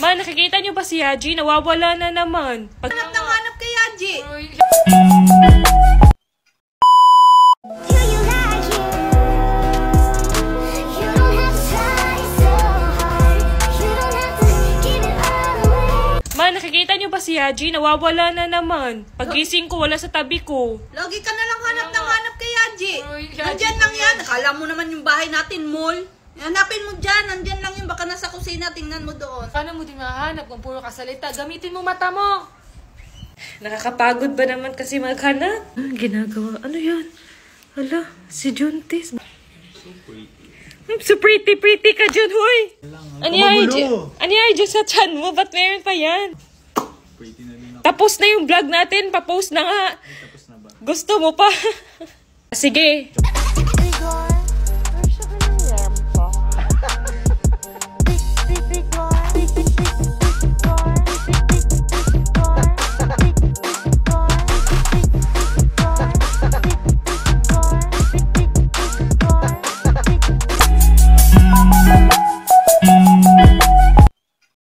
Ma, nakikita niyo ba si Yaji? Nawawala na naman. Hanap kay Yaji. Ma, nakikita niyo ba si Yaji? Nawawala na naman. Pagising ko, wala sa tabi ko. Lagi ka na lang hanap kay Yaji. Nandyan lang yan. Akala mo naman yung bahay natin, mall. Hanapin mo dyan. Nandyan lang yun. Baka nasa kusina. Tingnan mo doon. Paano mo din mahanap kung puro kasalita? Gamitin mo mata mo. Nakakapagod ba naman kasi maghanap? Ginagawa? Ano yan? Hala, si Juntis. So pretty ka dyan, hoy. Ano yan dyan sa chan mo? Ba't meron pa yan? Tapos na yung vlog natin. Papost na nga. Gusto mo pa? Sige.